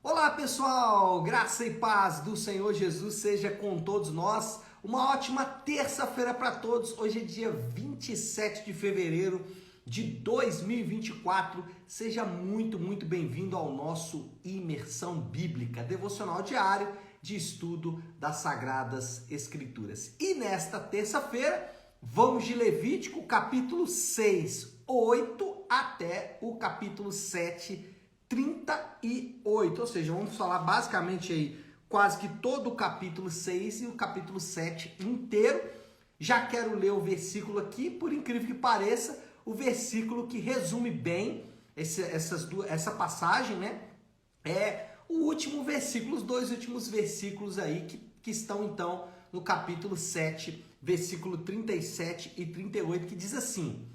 Olá pessoal, graça e paz do Senhor Jesus seja com todos nós. Uma ótima terça-feira para todos. Hoje é dia 27 de fevereiro de 2024. Seja muito bem-vindo ao nosso Imersão Bíblica, devocional diário de estudo das Sagradas Escrituras. E nesta terça-feira, vamos de Levítico capítulo 6, 8 até o capítulo 7, 38, ou seja, vamos falar basicamente aí quase que todo o capítulo 6 e o capítulo 7 inteiro. Já quero ler o versículo aqui, por incrível que pareça, o versículo que resume bem essa passagem, né? É o último versículo, os dois últimos versículos aí que estão então no capítulo 7, versículo 37 e 38, que diz assim: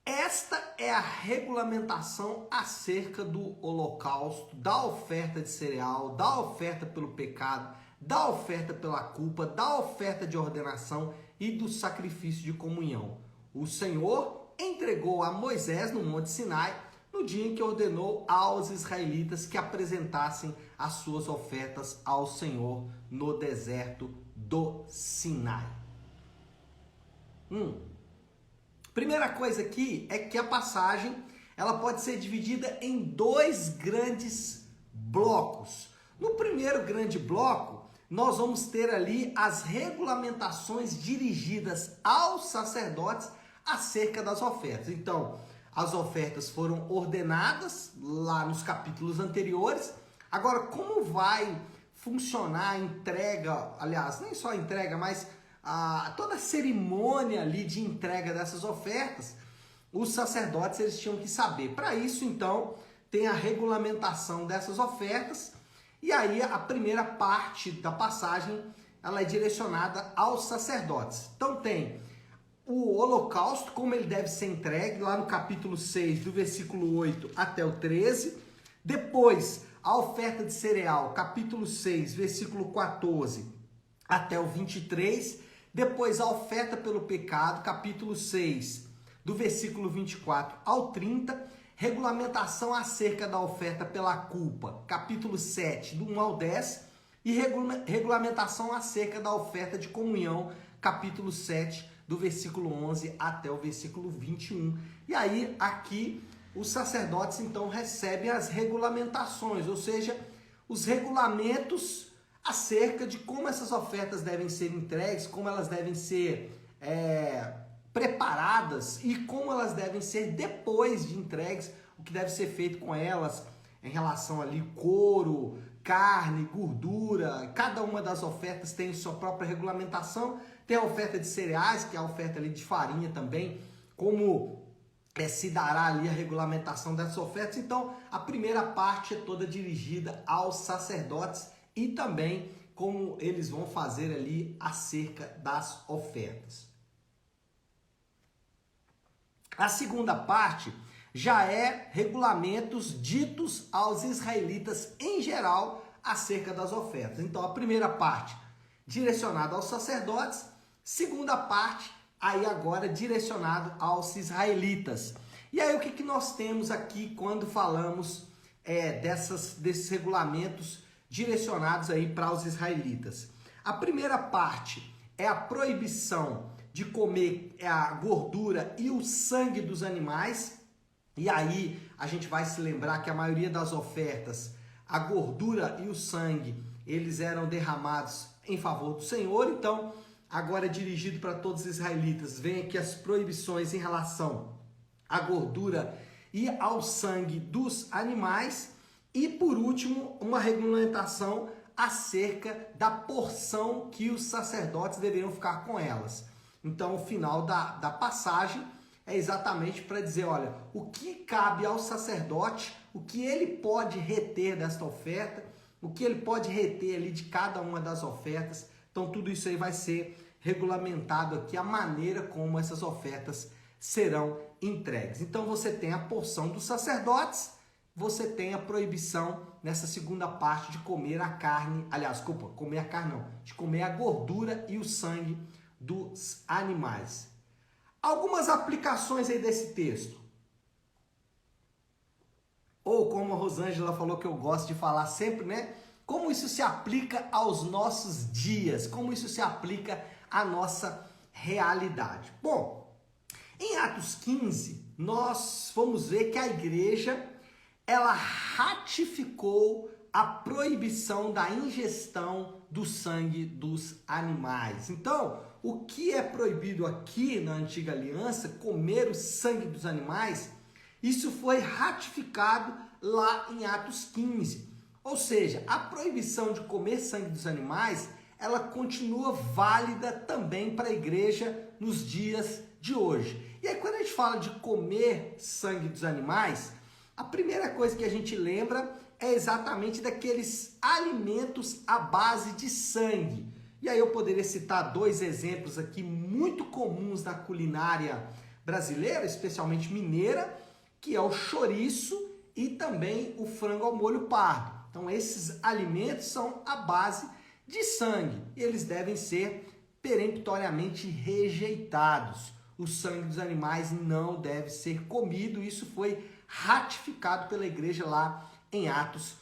esta é a regulamentação acerca do holocausto, da oferta de cereal, da oferta pelo pecado, da oferta pela culpa, da oferta de ordenação e do sacrifício de comunhão. O Senhor entregou a Moisés no Monte Sinai no dia em que ordenou aos israelitas que apresentassem as suas ofertas ao Senhor no deserto do Sinai. Primeira coisa aqui é que a passagem ela pode ser dividida em dois grandes blocos. No primeiro grande bloco, nós vamos ter ali as regulamentações dirigidas aos sacerdotes acerca das ofertas. Então, as ofertas foram ordenadas lá nos capítulos anteriores. Agora, como vai funcionar a entrega, aliás, nem só a entrega, mas toda a cerimônia ali de entrega dessas ofertas, os sacerdotes eles tinham que saber. Para isso, então, tem a regulamentação dessas ofertas. E aí a primeira parte da passagem ela é direcionada aos sacerdotes. Então tem o holocausto, como ele deve ser entregue, lá no capítulo 6, do versículo 8 até o 13. Depois, a oferta de cereal, capítulo 6, versículo 14 até o 23. Depois, a oferta pelo pecado, capítulo 6, do versículo 24 ao 30. Regulamentação acerca da oferta pela culpa, capítulo 7, do 1 ao 10. E regulamentação acerca da oferta de comunhão, capítulo 7, do versículo 11 até o versículo 21. E aí, aqui, os sacerdotes, então, recebem as regulamentações, ou seja, os regulamentos acerca de como essas ofertas devem ser entregues, como elas devem ser preparadas e como elas devem ser depois de entregues, o que deve ser feito com elas em relação ali couro, carne, gordura. Cada uma das ofertas tem sua própria regulamentação. Tem a oferta de cereais, que é a oferta ali de farinha também, como se dará ali a regulamentação dessas ofertas. Então, a primeira parte é toda dirigida aos sacerdotes e também como eles vão fazer ali acerca das ofertas. A segunda parte já é regulamentos ditos aos israelitas em geral acerca das ofertas. Então, a primeira parte direcionada aos sacerdotes, segunda parte aí agora direcionado aos israelitas. E aí o que nós temos aqui quando falamos desses regulamentos direcionados aí para os israelitas? A primeira parte é a proibição de comer a gordura e o sangue dos animais. E aí a gente vai se lembrar que a maioria das ofertas, a gordura e o sangue, eles eram derramados em favor do Senhor. Então, agora dirigido para todos os israelitas, vem aqui as proibições em relação à gordura e ao sangue dos animais. E por último, uma regulamentação acerca da porção que os sacerdotes deveriam ficar com elas. Então, o final da passagem é exatamente para dizer, olha, o que cabe ao sacerdote, o que ele pode reter desta oferta, o que ele pode reter ali de cada uma das ofertas. Então, tudo isso aí vai ser regulamentado aqui, a maneira como essas ofertas serão entregues. Então, você tem a porção dos sacerdotes, você tem a proibição nessa segunda parte de comer a carne, comer a carne não, de comer a gordura e o sangue dos animais. Algumas aplicações aí desse texto. Ou como a Rosângela falou que eu gosto de falar sempre, né? Como isso se aplica aos nossos dias, como isso se aplica à nossa realidade. Bom, em Atos 15, nós vamos ver que a igreja, ela ratificou a proibição da ingestão do sangue dos animais. Então, o que é proibido aqui na Antiga Aliança, comer o sangue dos animais, isso foi ratificado lá em Atos 15. Ou seja, a proibição de comer sangue dos animais, ela continua válida também para a igreja nos dias de hoje. E aí, quando a gente fala de comer sangue dos animais, a primeira coisa que a gente lembra é exatamente daqueles alimentos à base de sangue. E aí eu poderia citar dois exemplos aqui muito comuns da culinária brasileira, especialmente mineira, que é o chouriço e também o frango ao molho pardo. Então esses alimentos são à base de sangue e eles devem ser peremptoriamente rejeitados. O sangue dos animais não deve ser comido, isso foi ratificado pela igreja lá em Atos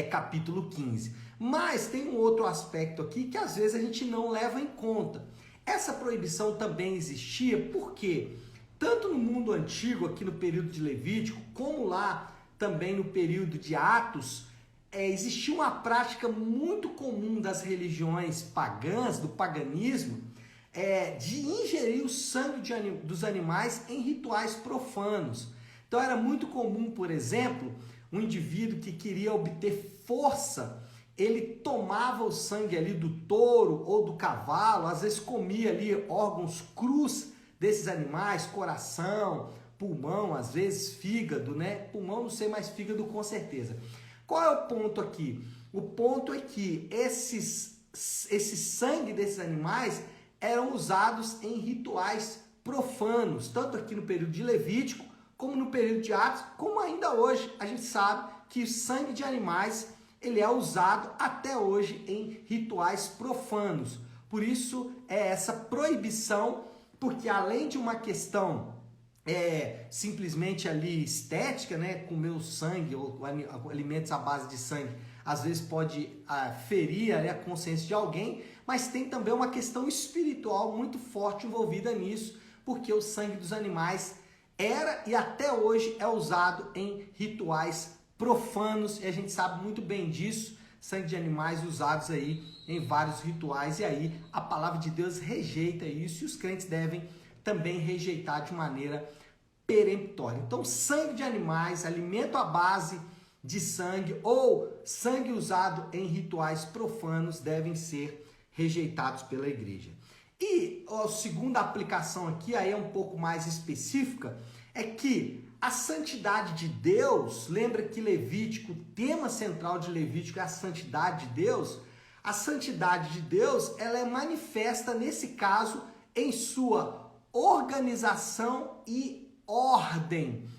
capítulo 15. Mas tem um outro aspecto aqui que às vezes a gente não leva em conta. Essa proibição também existia porque tanto no mundo antigo, aqui no período de Levítico, como lá também no período de Atos, existia uma prática muito comum das religiões pagãs, do paganismo, de ingerir o sangue dos animais em rituais profanos. Então era muito comum, por exemplo, um indivíduo que queria obter força, ele tomava o sangue ali do touro ou do cavalo, às vezes comia ali órgãos crus desses animais, coração, pulmão, às vezes fígado, né? Pulmão não sei, mas fígado com certeza. Qual é o ponto aqui? O ponto é que esse sangue desses animais eram usados em rituais profanos, tanto aqui no período de Levítico, como no período de Atos, como ainda hoje a gente sabe que o sangue de animais ele é usado até hoje em rituais profanos. Por isso é essa proibição, porque além de uma questão simplesmente ali estética, né, comer o sangue ou alimentos à base de sangue, às vezes pode ferir a consciência de alguém, mas tem também uma questão espiritual muito forte envolvida nisso, porque o sangue dos animais era e até hoje é usado em rituais profanos, e a gente sabe muito bem disso, sangue de animais usados aí em vários rituais, e aí a palavra de Deus rejeita isso, e os crentes devem também rejeitar de maneira peremptória. Então, sangue de animais, alimento à base de sangue ou sangue usado em rituais profanos devem ser rejeitados pela igreja. E a segunda aplicação aqui, aí é um pouco mais específica, é que a santidade de Deus, lembra que Levítico, o tema central de Levítico é a santidade de Deus? A santidade de Deus, ela é manifesta nesse caso em sua organização e ordem.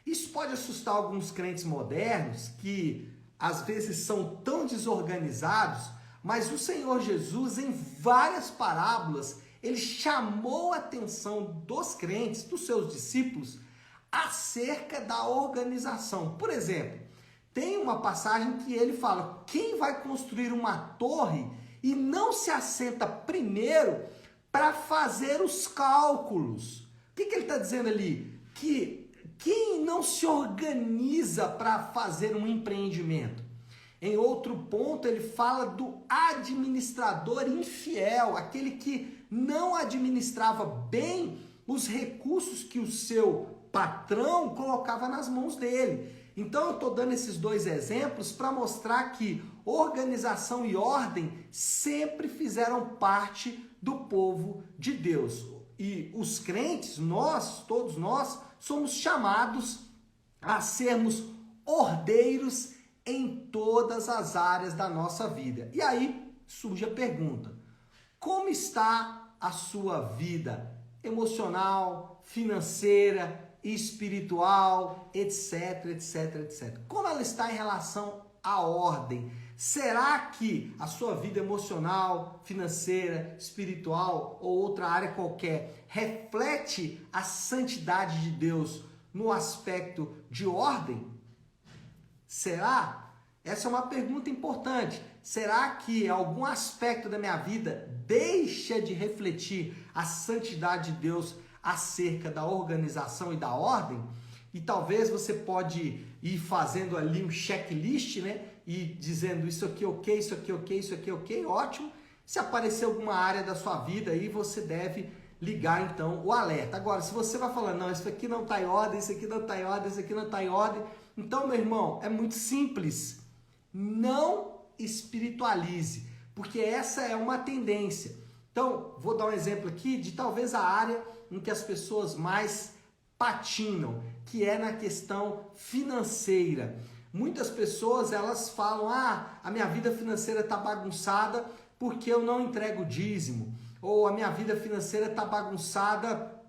Isso pode assustar alguns crentes modernos que às vezes são tão desorganizados, mas o Senhor Jesus, em várias parábolas, ele chamou a atenção dos crentes, dos seus discípulos, acerca da organização. Por exemplo, tem uma passagem que ele fala: quem vai construir uma torre e não se assenta primeiro para fazer os cálculos? O que ele está dizendo ali? Que quem não se organiza para fazer um empreendimento. Em outro ponto, ele fala do administrador infiel, aquele que não administrava bem os recursos que o seu patrão colocava nas mãos dele. Então eu estou dando esses dois exemplos para mostrar que organização e ordem sempre fizeram parte do povo de Deus. E os crentes, todos nós, somos chamados a sermos ordeiros em todas as áreas da nossa vida. E aí surge a pergunta: como está a sua vida emocional, financeira, espiritual, etc, etc, etc? Como ela está em relação à ordem? Será que a sua vida emocional, financeira, espiritual ou outra área qualquer reflete a santidade de Deus no aspecto de ordem? Será? Essa é uma pergunta importante. Será que algum aspecto da minha vida deixa de refletir a santidade de Deus acerca da organização e da ordem? E talvez você pode ir fazendo ali um checklist, né? E dizendo isso aqui ok, isso aqui ok, isso aqui ok, ótimo. Se aparecer alguma área da sua vida aí, você deve ligar então o alerta. Agora, se você vai falando, não, isso aqui não está em ordem, isso aqui não está em ordem, isso aqui não está em ordem. Então, meu irmão, é muito simples. Não espiritualize, porque essa é uma tendência. Então, vou dar um exemplo aqui de talvez a área em que as pessoas mais patinam, que é na questão financeira. Muitas pessoas, elas falam, a minha vida financeira está bagunçada porque eu não entrego dízimo, ou a minha vida financeira está bagunçada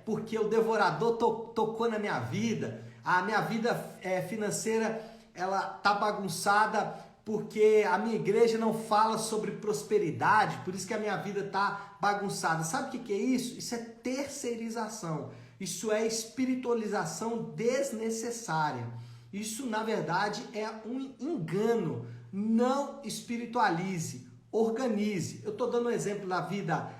porque o devorador tocou na minha vida, a minha vida financeira ela está bagunçada porque a minha igreja não fala sobre prosperidade, por isso que a minha vida está bagunçada. Sabe o que é isso? Isso é terceirização, isso é espiritualização desnecessária. Isso, na verdade, é um engano. Não espiritualize, organize. Eu estou dando um exemplo da vida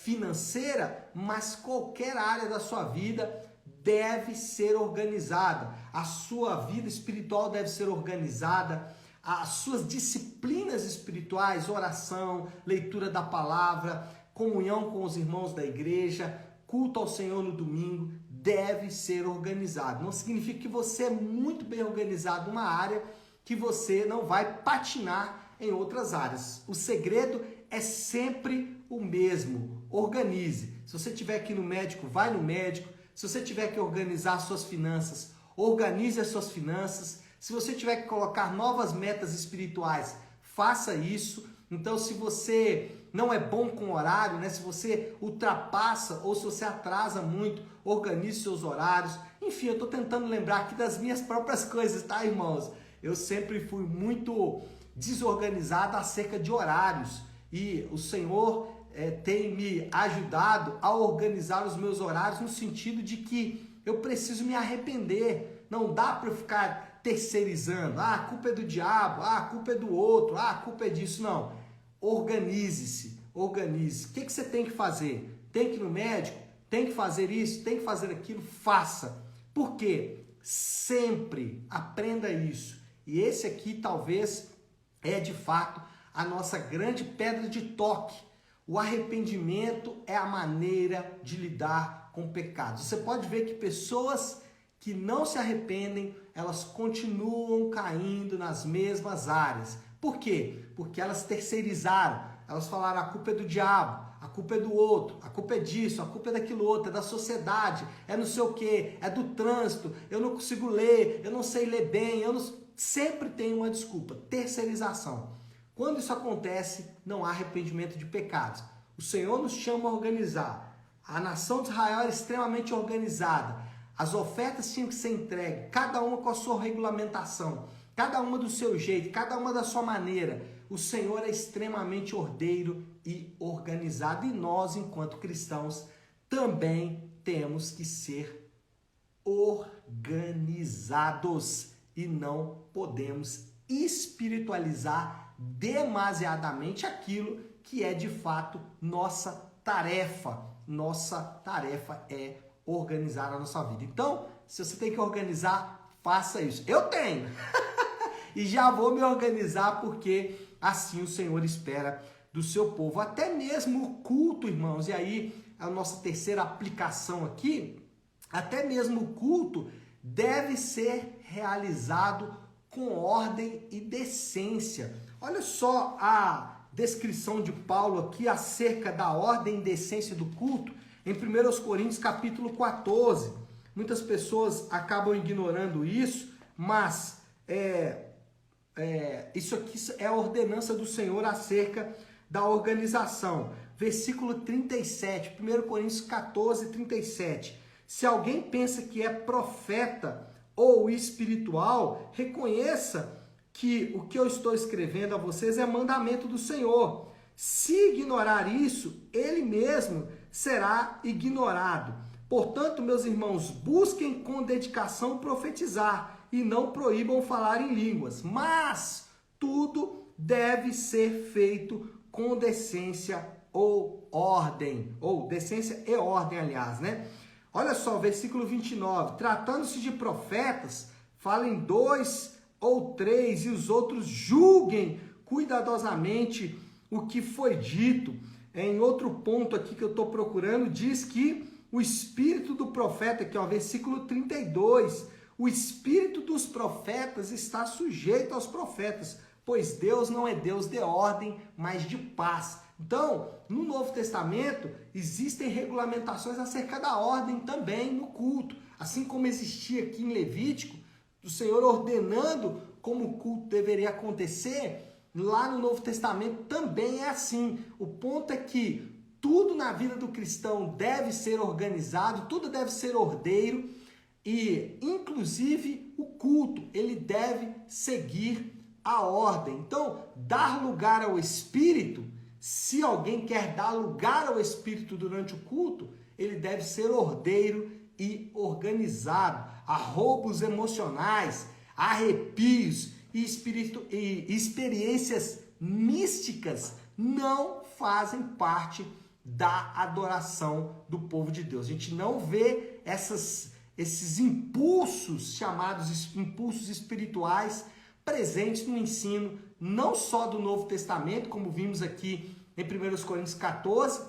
financeira, mas qualquer área da sua vida deve ser organizada. A sua vida espiritual deve ser organizada. As suas disciplinas espirituais, oração, leitura da palavra, comunhão com os irmãos da igreja, culto ao Senhor no domingo, deve ser organizado. Não significa que você é muito bem organizado numa área que você não vai patinar em outras áreas. O segredo é sempre o mesmo. Organize. Se você tiver que ir no médico, vai no médico. Se você tiver que organizar suas finanças, organize as suas finanças. Se você tiver que colocar novas metas espirituais, faça isso. Então, se você não é bom com horário, né? Se você ultrapassa ou se você atrasa muito, organize seus horários. Enfim, eu estou tentando lembrar aqui das minhas próprias coisas, tá, irmãos? Eu sempre fui muito desorganizado acerca de horários e o Senhor tem me ajudado a organizar os meus horários no sentido de que eu preciso me arrepender. Não dá para eu ficar terceirizando. A culpa é do diabo, a culpa é do outro, a culpa é disso. Não. Organize-se, organize. O que você tem que fazer? Tem que ir no médico? Tem que fazer isso? Tem que fazer aquilo? Faça. Por quê? Sempre aprenda isso. E esse aqui talvez é de fato a nossa grande pedra de toque. O arrependimento é a maneira de lidar com pecados. Você pode ver que pessoas que não se arrependem, elas continuam caindo nas mesmas áreas. Por quê? Porque elas terceirizaram. Elas falaram, a culpa é do diabo, a culpa é do outro, a culpa é disso, a culpa é daquilo outro, é da sociedade, é não sei o quê, é do trânsito, eu não consigo ler, eu não sei ler bem, eu não... Sempre tem uma desculpa, terceirização. Quando isso acontece, não há arrependimento de pecados. O Senhor nos chama a organizar. A nação de Israel era extremamente organizada. As ofertas tinham que ser entregues, cada uma com a sua regulamentação, cada uma do seu jeito, cada uma da sua maneira. O Senhor é extremamente ordeiro e organizado. E nós, enquanto cristãos, também temos que ser organizados. E não podemos espiritualizar demasiadamente aquilo que é de fato nossa tarefa. Nossa tarefa é organizar a nossa vida. Então, se você tem que organizar, faça isso. Eu tenho! E já vou me organizar porque assim o Senhor espera do seu povo. Até mesmo o culto, irmãos, e aí a nossa terceira aplicação aqui, até mesmo o culto deve ser realizado com ordem e decência. Olha só a descrição de Paulo aqui acerca da ordem e decência do culto em 1 Coríntios capítulo 14. Muitas pessoas acabam ignorando isso, mas isso aqui é a ordenança do Senhor acerca da organização. Versículo 37, 1 Coríntios 14, 37. Se alguém pensa que é profeta ou espiritual, reconheça que o que eu estou escrevendo a vocês é mandamento do Senhor. Se ignorar isso, ele mesmo será ignorado. Portanto, meus irmãos, busquem com dedicação profetizar e não proíbam falar em línguas, mas tudo deve ser feito com decência ou ordem, ou decência e ordem, aliás, né? Olha só, versículo 29, tratando-se de profetas, falem 2 ou 3 e os outros julguem cuidadosamente o que foi dito. Em outro ponto aqui que eu estou procurando, diz que o espírito do profeta, que é o versículo 32, o espírito dos profetas está sujeito aos profetas, pois Deus não é Deus de ordem, mas de paz. Então, no Novo Testamento, existem regulamentações acerca da ordem também no culto. Assim como existia aqui em Levítico, o Senhor ordenando como o culto deveria acontecer, lá no Novo Testamento também é assim. O ponto é que tudo na vida do cristão deve ser organizado, tudo deve ser ordeiro e, inclusive, o culto, ele deve seguir a ordem. Então, dar lugar ao Espírito, se alguém quer dar lugar ao Espírito durante o culto, ele deve ser ordeiro e organizado. Arroubos emocionais, arrepios e experiências místicas não fazem parte da adoração do povo de Deus. A gente não vê esses impulsos, chamados impulsos espirituais, presentes no ensino, não só do Novo Testamento, como vimos aqui em 1 Coríntios 14,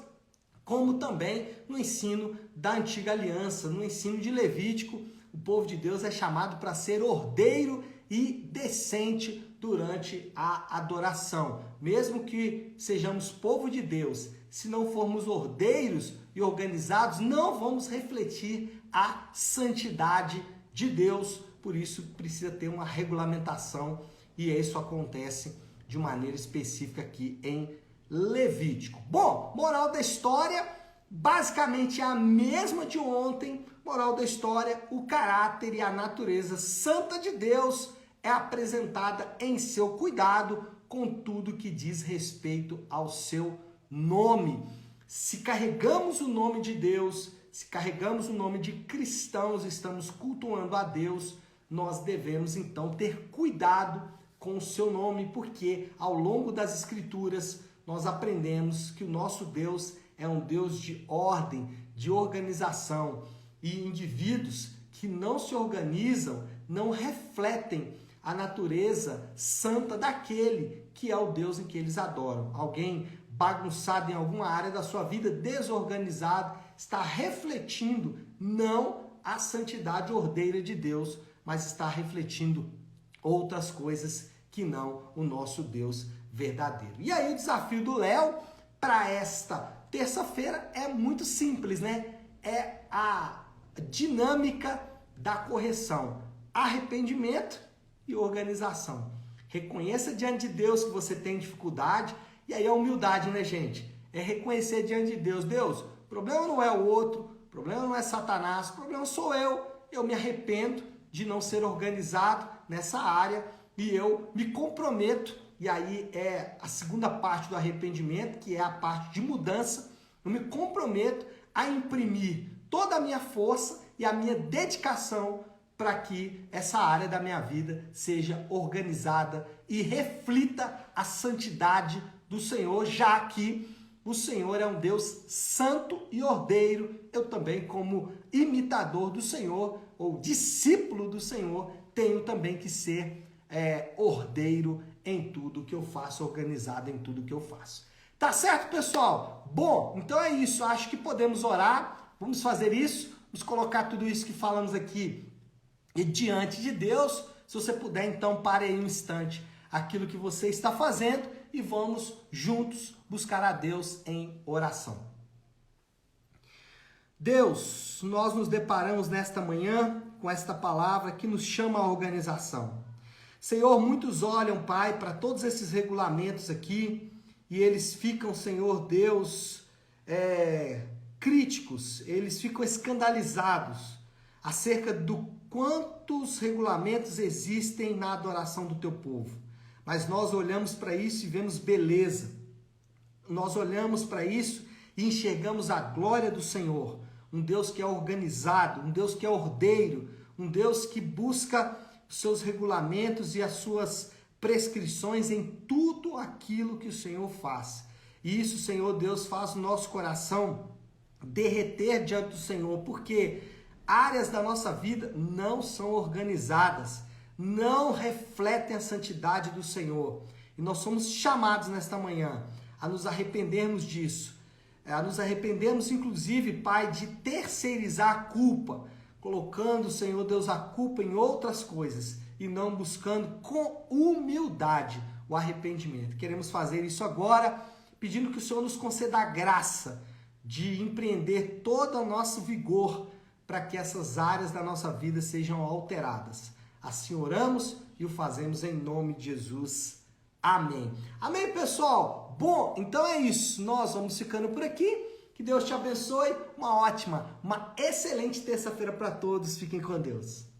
como também no ensino da Antiga Aliança, no ensino de Levítico. O povo de Deus é chamado para ser ordeiro e decente durante a adoração. Mesmo que sejamos povo de Deus, se não formos ordeiros e organizados, não vamos refletir a santidade de Deus. Por isso precisa ter uma regulamentação e isso acontece de maneira específica aqui em Levítico. Bom, moral da história, basicamente é a mesma de ontem. Moral da história, o caráter e a natureza santa de Deus é apresentada em seu cuidado com tudo que diz respeito ao seu nome. Se carregamos o nome de Deus, se carregamos o nome de cristãos, estamos cultuando a Deus, nós devemos então ter cuidado com o seu nome, porque ao longo das Escrituras nós aprendemos que o nosso Deus é um Deus de ordem, de organização, e indivíduos que não se organizam não refletem a natureza santa daquele que é o Deus em que eles adoram. Alguém bagunçado em alguma área da sua vida, desorganizado, está refletindo não a santidade ordeira de Deus, mas está refletindo outras coisas que não o nosso Deus verdadeiro. E aí o desafio do Léo para esta terça-feira é muito simples, né? É a dinâmica da correção, arrependimento e organização. Reconheça diante de Deus que você tem dificuldade, e aí a humildade, né, gente? É reconhecer diante de Deus, Deus, o problema não é o outro, o problema não é Satanás, o problema sou eu me arrependo de não ser organizado nessa área e eu me comprometo, e aí é a segunda parte do arrependimento, que é a parte de mudança, eu me comprometo a imprimir toda a minha força e a minha dedicação para que essa área da minha vida seja organizada e reflita a santidade do Senhor, já que o Senhor é um Deus santo e ordeiro. Eu também, como imitador do Senhor, ou discípulo do Senhor, tenho também que ser ordeiro em tudo que eu faço, organizado em tudo que eu faço. Tá certo, pessoal? Bom, então é isso. Acho que podemos orar. Vamos fazer isso, vamos colocar tudo isso que falamos aqui diante de Deus. Se você puder, então, pare aí um instante aquilo que você está fazendo e vamos juntos buscar a Deus em oração. Deus, nós nos deparamos nesta manhã com esta palavra que nos chama à organização. Senhor, muitos olham, Pai, para todos esses regulamentos aqui e eles ficam, Senhor Deus, críticos, eles ficam escandalizados acerca do quantos regulamentos existem na adoração do teu povo. Mas nós olhamos para isso e vemos beleza. Nós olhamos para isso e enxergamos a glória do Senhor. Um Deus que é organizado, um Deus que é ordeiro, um Deus que busca, os seus regulamentos e as suas prescrições em tudo aquilo que o Senhor faz. E isso, Senhor Deus, faz o nosso coração derreter diante do Senhor, porque áreas da nossa vida não são organizadas, não refletem a santidade do Senhor. E nós somos chamados nesta manhã a nos arrependermos disso, a nos arrependermos inclusive, Pai, de terceirizar a culpa, colocando, Senhor Deus, a culpa em outras coisas e não buscando com humildade o arrependimento. Queremos fazer isso agora, pedindo que o Senhor nos conceda a graça de empreender todo o nosso vigor para que essas áreas da nossa vida sejam alteradas. Assim oramos e o fazemos em nome de Jesus. Amém. Amém, pessoal? Bom, então é isso. Nós vamos ficando por aqui. Que Deus te abençoe. Uma excelente terça-feira para todos. Fiquem com Deus.